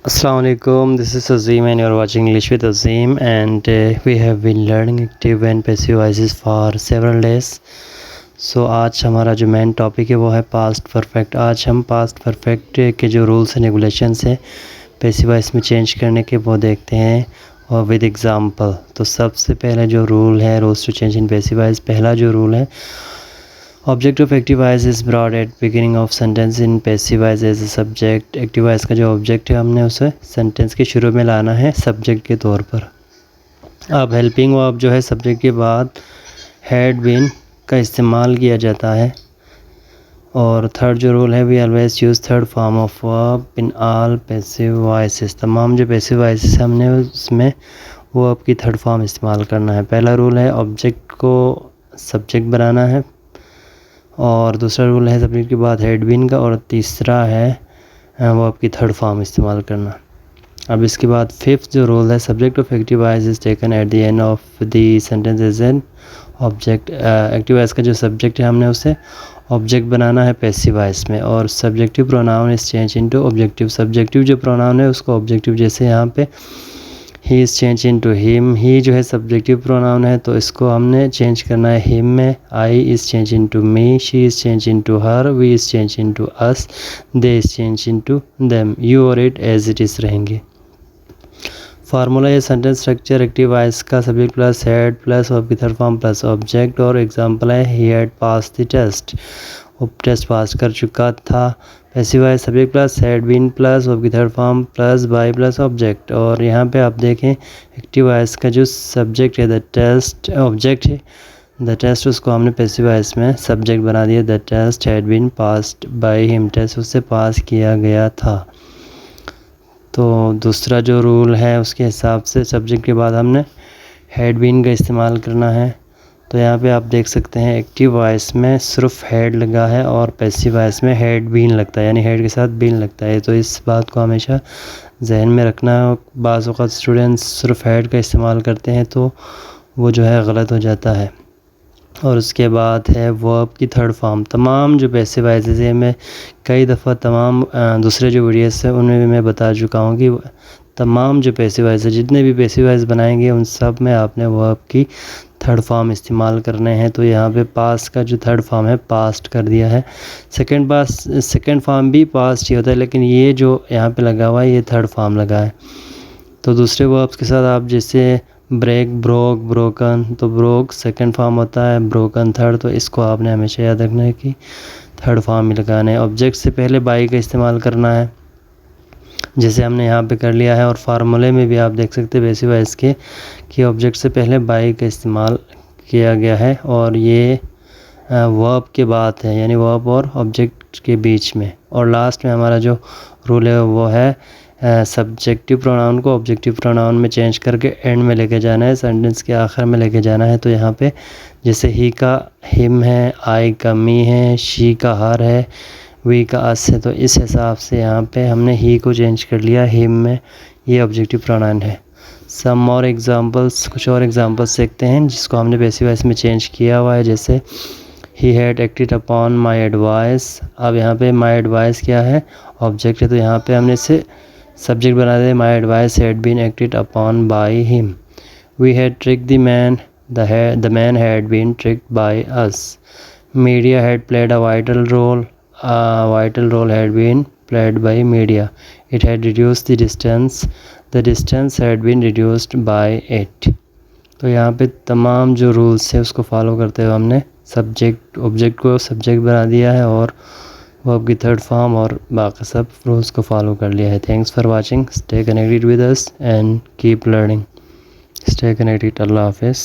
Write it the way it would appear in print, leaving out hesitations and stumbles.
Assalamu alaikum, this is Azim and you're watching English with Azim, and we have been learning active and passive voices for several days. So आज हमारा जो main topic है वो है past perfect. आज हम past perfect के जो रूल्स एंड रेगुलेशंस हैं पैसिव वॉइस में चेंज करने के वो देखते हैं और विद एग्जांपल। तो सबसे पहले जो रूल है rules to change in passive voice, पहला जो रूल है object of active voice is brought at beginning of sentence in passive voice as a subject. Active voice का जो ऑब्जेक्ट है हमने उसे सेंटेंस के शुरू में लाना है सब्जेक्ट के तौर पर। अब हेल्पिंग वर्ब जो है सब्जेक्ट के बाद हैड बीन का इस्तेमाल किया जाता है। और थर्ड जो रूल है we always use third form of verb in all passive voices. तमाम जो पैसिव वॉइसेस हमने उसमें वर्ब की थर्ड फॉर्म इस्तेमाल करना है। पहला रूल है ऑब्जेक्ट को सब्जेक्ट बनाना है, और दूसरा रूल है सब्जेक्ट के बाद हैड बीन का, और तीसरा है वर्ब की थर्ड फॉर्म इस्तेमाल करना। अब इसके बाद फिफ्थ जो रूल है subject of active voice is taken at the end of the sentence as an object. Active voice का जो सब्जेक्ट है हमने उसे ऑब्जेक्ट बनाना है पैसिव वॉइस में। और subjective pronoun is change into objective. Subjective जो प्रोनाउन है उसको ऑब्जेक्टिव, जैसे यहाँ पे he is change into him. He जो है सब्जेक्टिव प्रोनाउन है तो इसको हमने चेंज करना है हिम में। I is change into me, she is change into her, we is change into us, they is change into them, you और इट एज इट इज़ रहेंगे। फार्मूला या सेंटेंस स्ट्रक्चर एक्टिव वॉइस का subject plus had plus verb की third form plus object. और example है he had pass the test, वो test pass कर चुका था। Passive voice subject plus had been plus verb की third form plus by plus object. और यहाँ पे आप देखें एक्टिव वॉइस का जो सब्जेक्ट है द टेस्ट, ऑब्जेक्ट है द टेस्ट, उसको हमने पैसिव वॉइस में सब्जेक्ट बना दिया। The test had been passed by him, test उससे पास किया गया था। तो दूसरा जो रूल है उसके हिसाब से सब्जेक्ट के बाद हमने हैड बीन का इस्तेमाल करना है। तो यहाँ पे आप देख सकते हैं एक्टिव वॉइस में सिर्फ हैड लगा है और पैसिव वॉइस में हैड बीन लगता है, यानी हैड के साथ बीन लगता है। तो इस बात को हमेशा जहन में रखना। बाज़ औक़ात स्टूडेंट्स सिर्फ हैड का इस्तेमाल करते हैं तो वो जो है गलत हो जाता है। और उसके बाद है वर्ब की थर्ड फॉर्म। तमाम जो पैसिव वॉइसेस है मैं कई दफ़ा तमाम दूसरे जो वीडियोस हैं उनमें भी मैं बता चुका हूँ कि तमाम जो पैसिव वॉइस है जितने भी पैसिव वॉइस बनाएंगे उन सब में आपने वर्ब की थर्ड फॉर्म इस्तेमाल करने हैं। तो यहाँ पे पास्ट का जो थर्ड फॉर्म है पास्ट कर दिया है। सेकंड फॉर्म भी पास्ट ही होता है, लेकिन ये जो यहाँ पे लगा हुआ है ये थर्ड फॉर्म लगा है। तो दूसरे वर्ब्स के साथ आप जैसे ब्रेक, ब्रोक, ब्रोकन, तो ब्रोक सेकंड फॉर्म होता है, ब्रोकन थर्ड। तो इसको आपने हमेशा याद रखना है कि थर्ड फॉर्म ही लगाना है। ऑब्जेक्ट से पहले बाई का इस्तेमाल करना है जैसे हमने यहाँ पे कर लिया है। और फार्मूले में भी आप देख सकते हैं पैसिव वॉइस के कि ऑब्जेक्ट से पहले बाई का इस्तेमाल किया गया है और ये वर्ब के बाद है, यानी वर्ब और ऑब्जेक्ट के बीच में। और लास्ट में हमारा जो रूल है वो है सब्जेक्टिव प्रोनाउन को ऑब्जेक्टिव प्रोनाउन में चेंज करके एंड में लेके जाना है, सेंटेंस के आखिर में लेके जाना है। तो यहाँ पे जैसे ही का हिम है, आई का मी है, शी का हर है, वी का अस है। तो इस हिसाब से यहाँ पे हमने ही को चेंज कर लिया हिम में, ये ऑब्जेक्टिव प्रोनाउन है। सम और एग्जांपल्स, कुछ और एग्जांपल्स देखते हैं जिसको हमने पैसिव वॉइस में चेंज किया हुआ है। जैसे he had acted upon my advice. अब यहाँ पे माई एडवाइस क्या है, ऑब्जेक्ट है, तो यहाँ पे हमने इसे सब्जेक्ट बना दिया। My advice had been acted upon by him. We had trick the man, the man had been tricked by us. Media had played a vital role, vital role had been played by media. It had reduced the distance had been reduced by it. तो यहाँ पे तमाम जो rules है उसको follow करते हुए हमने सब्जेक्ट ऑब्जेक्ट को सब्जेक्ट बना दिया है और वर्ब की थर्ड फॉर्म और बाकी सब रूल्स को फॉलो कर लिया है। Thanks for watching, stay connected with us and keep learning, stay connected. अल्लाह हाफिज़।